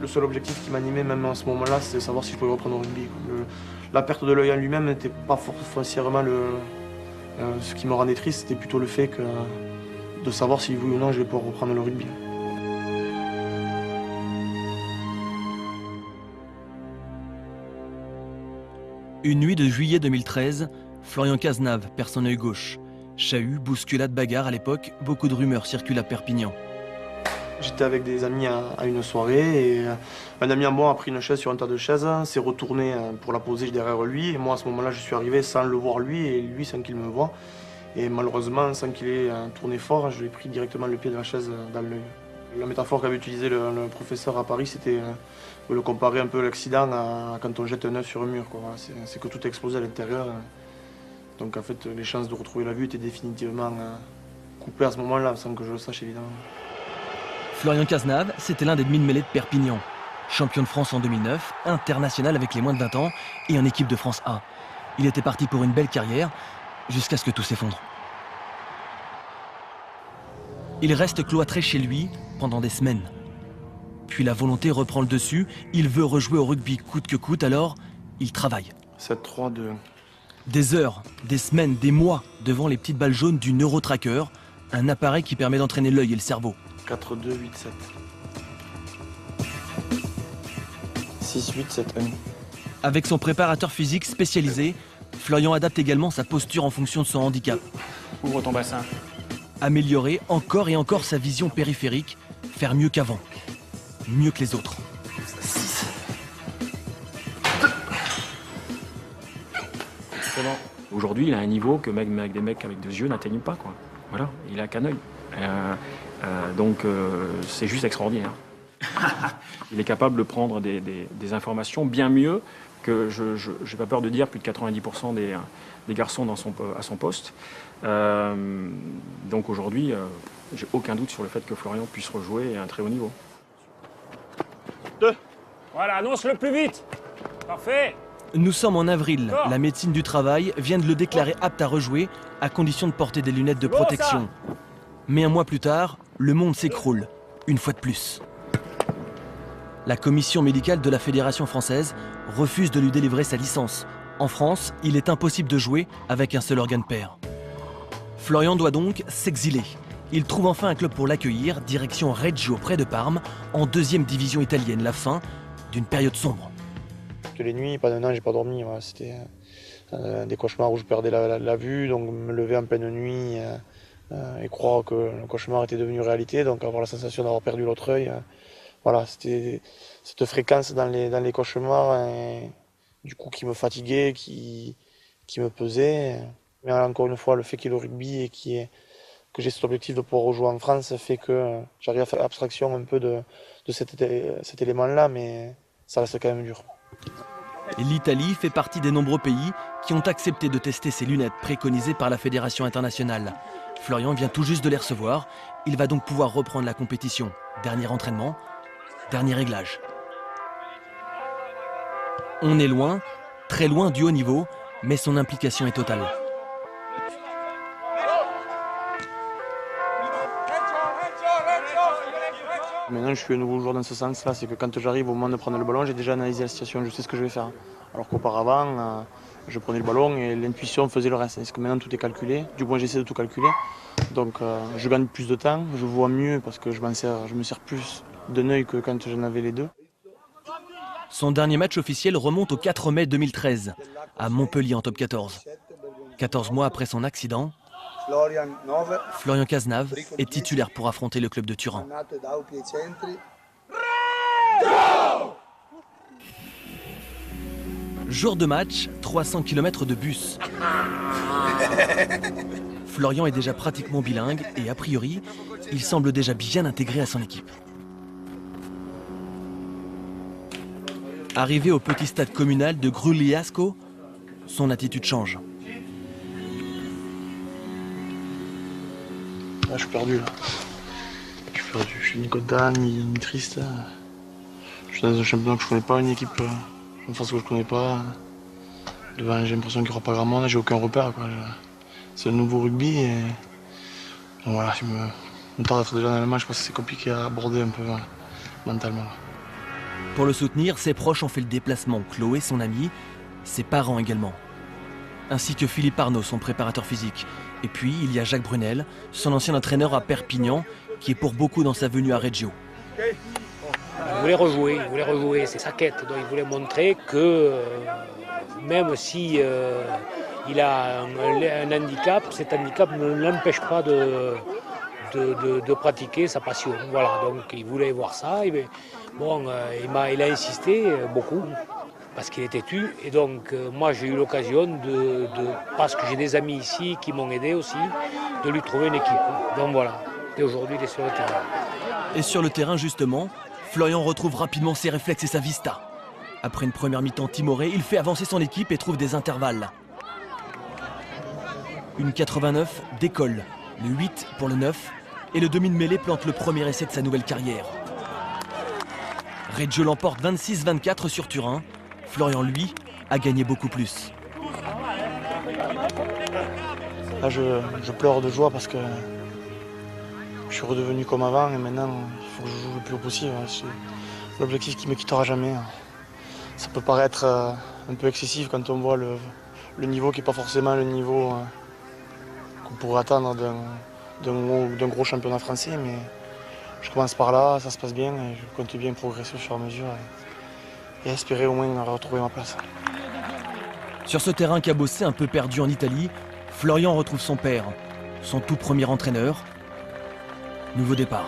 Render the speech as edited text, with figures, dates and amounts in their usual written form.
le seul objectif qui m'animait même à ce moment-là, c'était de savoir si je pouvais reprendre le rugby. La perte de l'œil en lui-même n'était pas foncièrement ce qui me rendait triste, c'était plutôt le fait de savoir si oui ou non je vais pouvoir reprendre le rugby. Une nuit de juillet 2013, Florian Cazenave perd son œil gauche. Chahut, bousculade, bagarre à l'époque, beaucoup de rumeurs circulent à Perpignan. J'étais avec des amis à une soirée et un ami à moi a pris une chaise sur un tas de chaises, s'est retourné pour la poser derrière lui et moi à ce moment-là je suis arrivé sans le voir lui et lui sans qu'il me voie. Et malheureusement sans qu'il ait tourné fort, je lui ai pris directement le pied de la chaise dans l'œil. La métaphore qu'avait utilisée le professeur à Paris, c'était de le comparer un peu à l'accident à quand on jette un œuf sur un mur. Voilà, c'est que tout a explosé à l'intérieur. Donc en fait les chances de retrouver la vue étaient définitivement coupées à ce moment-là, sans que je le sache évidemment. Florian Cazenave, c'était l'un des demi-mêlés de Perpignan. Champion de France en 2009, international avec les moins de 20 ans et en équipe de France A. Il était parti pour une belle carrière, jusqu'à ce que tout s'effondre. Il reste cloîtré chez lui pendant des semaines. Puis la volonté reprend le dessus, il veut rejouer au rugby coûte que coûte, alors il travaille. 7-3-2. Des heures, des semaines, des mois devant les petites balles jaunes du Neurotracker, un appareil qui permet d'entraîner l'œil et le cerveau. 4-2-8-7. 6-8-7-1. Avec son préparateur physique spécialisé, Florian adapte également sa posture en fonction de son handicap. Ouvre ton bassin. Améliorer encore et encore sa vision périphérique, faire mieux qu'avant, mieux que les autres. 6. C'est bon. Aujourd'hui, il a un niveau que même des mecs avec 2 yeux n'atteignent pas, quoi. Voilà, il a qu'un œil. Donc c'est juste extraordinaire. Il est capable de prendre des informations bien mieux que, je n'ai pas peur de dire, plus de 90% des garçons à son poste. Donc aujourd'hui, j'ai aucun doute sur le fait que Florian puisse rejouer à un très haut niveau. 2. Voilà, annonce-le plus vite. Parfait. Nous sommes en avril. La médecine du travail vient de le déclarer apte à rejouer, à condition de porter des lunettes de protection. Mais un mois plus tard, le monde s'écroule, une fois de plus. La commission médicale de la Fédération française refuse de lui délivrer sa licence. En France, il est impossible de jouer avec un seul organe pair. Florian doit donc s'exiler. Il trouve enfin un club pour l'accueillir, direction Reggio près de Parme, en 2e division italienne, la fin d'une période sombre. Toutes les nuits, pendant un an, j'ai pas dormi. Voilà, c'était des cauchemars où je perdais la vue, donc me lever en pleine nuit et croire que le cauchemar était devenu réalité, donc avoir la sensation d'avoir perdu l'autre œil. Voilà, c'était cette fréquence dans les cauchemars, du coup qui me fatiguait, qui me pesait. Mais encore une fois, le fait qu'il y ait le rugby et que j'ai cet objectif de pouvoir rejouer en France fait que j'arrive à faire abstraction un peu de cet élément-là, mais ça reste quand même dur. L'Italie fait partie des nombreux pays qui ont accepté de tester ces lunettes préconisées par la Fédération internationale. Florian vient tout juste de les recevoir, il va donc pouvoir reprendre la compétition. Dernier entraînement, dernier réglage. On est loin, très loin du haut niveau, mais son implication est totale. Maintenant, je suis un nouveau joueur dans ce sens-là, c'est que quand j'arrive au moment de prendre le ballon, j'ai déjà analysé la situation, je sais ce que je vais faire. Alors qu'auparavant, je prenais le ballon et l'intuition faisait le reste. Est-ce que maintenant tout est calculé? Du moins, j'essaie de tout calculer. Donc, je gagne plus de temps, je vois mieux parce que je me sers plus d'un œil que quand j'en avais les deux. Son dernier match officiel remonte au 4 mai 2013, à Montpellier en top 14. 14 mois après son accident, Florian Cazenave est titulaire pour affronter le club de Turin. Jour de match, 300 km de bus. Florian est déjà pratiquement bilingue et a priori, il semble déjà bien intégré à son équipe. Arrivé au petit stade communal de Grugliasco, son attitude change. Là, je suis perdu. Là. Je suis ni content, ni triste. Je suis dans un championnat que je connais pas, une équipe en face que je connais pas. Devant, j'ai l'impression qu'il n'y aura pas grand monde, j'ai aucun repère. C'est le nouveau rugby. Et... Donc, voilà, je me tarde d'être déjà dans le match parce que c'est compliqué à aborder un peu mentalement. Pour le soutenir, ses proches ont fait le déplacement. Chloé, son amie, ses parents également. Ainsi que Philippe Arnaud, son préparateur physique. Et puis, il y a Jacques Brunel, son ancien entraîneur à Perpignan, qui est pour beaucoup dans sa venue à Reggio. Il voulait rejouer, c'est sa quête. Donc il voulait montrer que même si il a un handicap, cet handicap ne l'empêche pas de pratiquer sa passion. Voilà, donc il voulait voir ça. Il a insisté beaucoup parce qu'il est têtu. Et donc moi j'ai eu l'occasion parce que j'ai des amis ici qui m'ont aidé aussi, de lui trouver une équipe. Donc voilà, et aujourd'hui il est sur le terrain. Et sur le terrain justement, Florian retrouve rapidement ses réflexes et sa vista. Après une première mi-temps timorée, il fait avancer son équipe et trouve des intervalles. Une 89 décolle, le 8 pour le 9, et le demi de mêlée plante le premier essai de sa nouvelle carrière. Reggio l'emporte 26-24 sur Turin. Florian, lui, a gagné beaucoup plus. Là, je pleure de joie parce que je suis redevenu comme avant et maintenant, il faut que je joue le plus haut possible. C'est l'objectif qui ne me quittera jamais. Ça peut paraître un peu excessif quand on voit le niveau qui n'est pas forcément le niveau qu'on pourrait attendre d'un gros championnat français, mais je commence par là, ça se passe bien et je compte bien progresser au fur et à mesure et espérer au moins retrouver ma place. Sur ce terrain cabossé un peu perdu en Italie, Florian retrouve son père, son tout premier entraîneur. Nouveau départ.